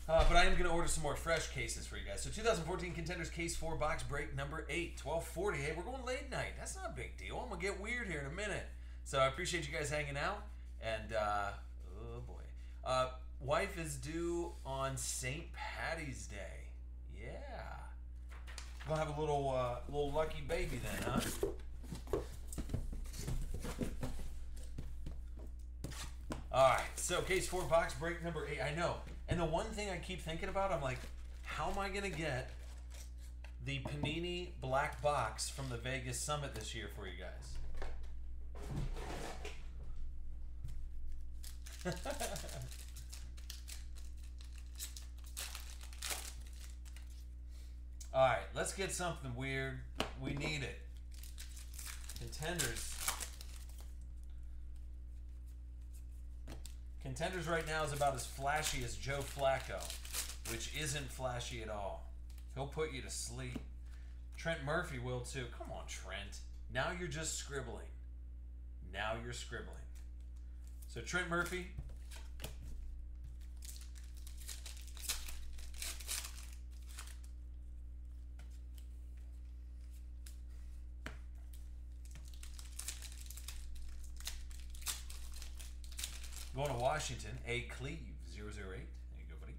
But I am going to order some more fresh cases for you guys. So 2014 Contenders Case 4 box break number 8, 1240. Hey, we're going late night. That's not a big deal. I'm going to get weird here in a minute. So I appreciate you guys hanging out. And, oh boy. Wife is due on St. Patty's Day. Yeah. Gonna have a little lucky baby then, huh? Alright, so case 4 box break number 8. I know. And the one thing I keep thinking about, I'm like, how am I gonna get the Panini black box from the Vegas Summit this year for you guys? Alright, let's get something weird. We need it. Contenders. Contenders right now is about as flashy as Joe Flacco, which isn't flashy at all. He'll put you to sleep. Trent Murphy will too. Come on, Trent. Now you're just scribbling. Now you're scribbling. So Trent Murphy. Going to Washington, A. Cleve, 008. There you go, buddy.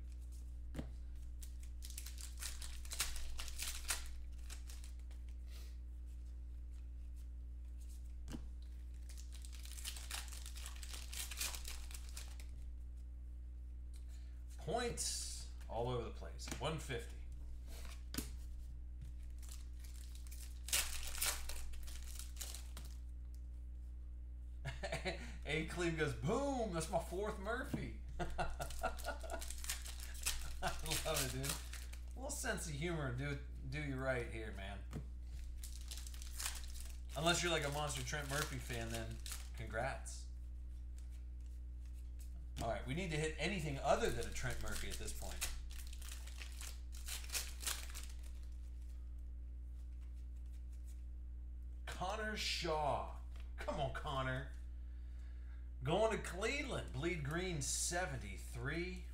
Points all over the place. 150. A. Cleve goes, boom, that's my 4th Murphy. I love it, dude. A little sense of humor do you right here, man. Unless you're like a monster Trent Murphy fan, then congrats. All right, we need to hit anything other than a Trent Murphy at this point. Connor Shaw. Come on, Connor. Going to Cleveland, bleed green 73.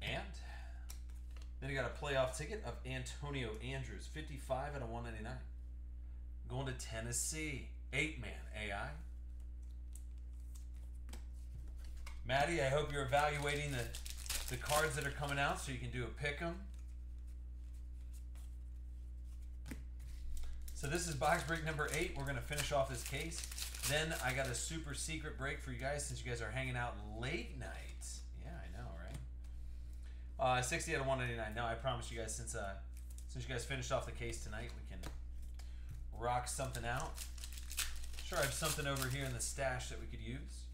And then you got a playoff ticket of Antonio Andrews, 55 out of 199. Going to Tennessee, 8-man AI. Maddie, I hope you're evaluating the cards that are coming out so you can do a pick 'em. So this is box break number 8. We're going to finish off this case. Then I got a super secret break for you guys since you guys are hanging out late night. Yeah, I know, right? 60 out of 199. Now I promise you guys, since you guys finished off the case tonight, we can rock something out. Sure, I have something over here in the stash that we could use.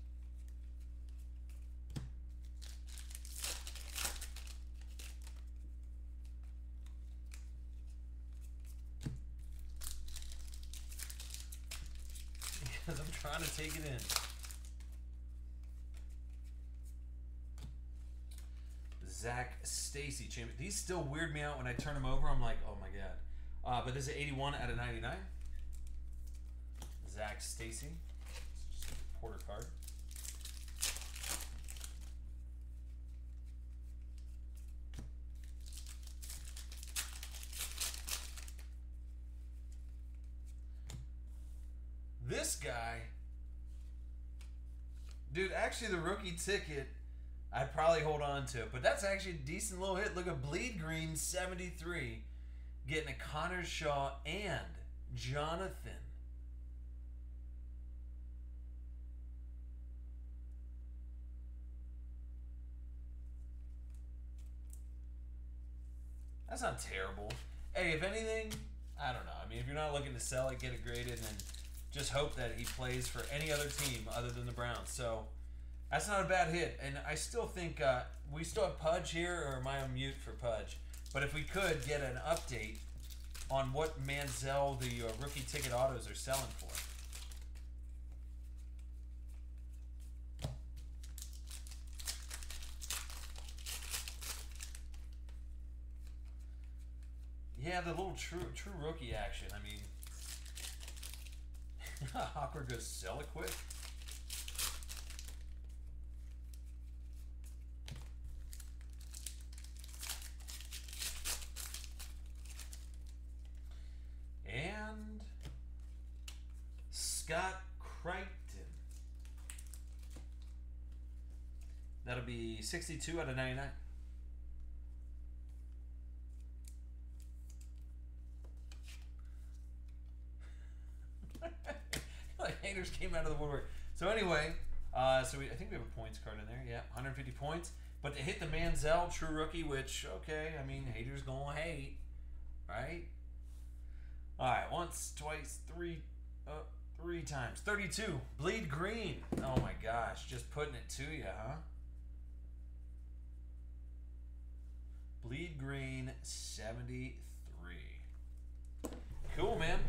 Because I'm trying to take it in. Zach Stacy champion. These still weird me out when I turn them over. I'm like, oh my god. But this is 81 out of 99. Zach Stacy. Just a Porter card. This guy, dude, actually the rookie ticket, I'd probably hold on to. But that's actually a decent little hit. Look at bleed green 73, getting a Connor Shaw and Jonathan. That's not terrible. Hey, if anything, I don't know. I mean, if you're not looking to sell it, get it graded, and just hope that he plays for any other team other than the Browns. So that's not a bad hit. And I still think we still have Pudge here, or am I on mute for Pudge? But if we could get an update on what Manziel, the rookie ticket autos, are selling for. Yeah, the little true rookie action. I mean, Awkward goes sell it quick. And Scott Crichton. That'll be 62 out of 99. Like haters came out of the woodwork. So anyway, I think we have a points card in there. Yeah, 150 points. But to hit the Manziel true rookie, which, okay, I mean, haters gonna hate, right? All right, once, twice, three times. 32. Bleed green. Oh my gosh, just putting it to you, huh? Bleed green 73. Cool, man.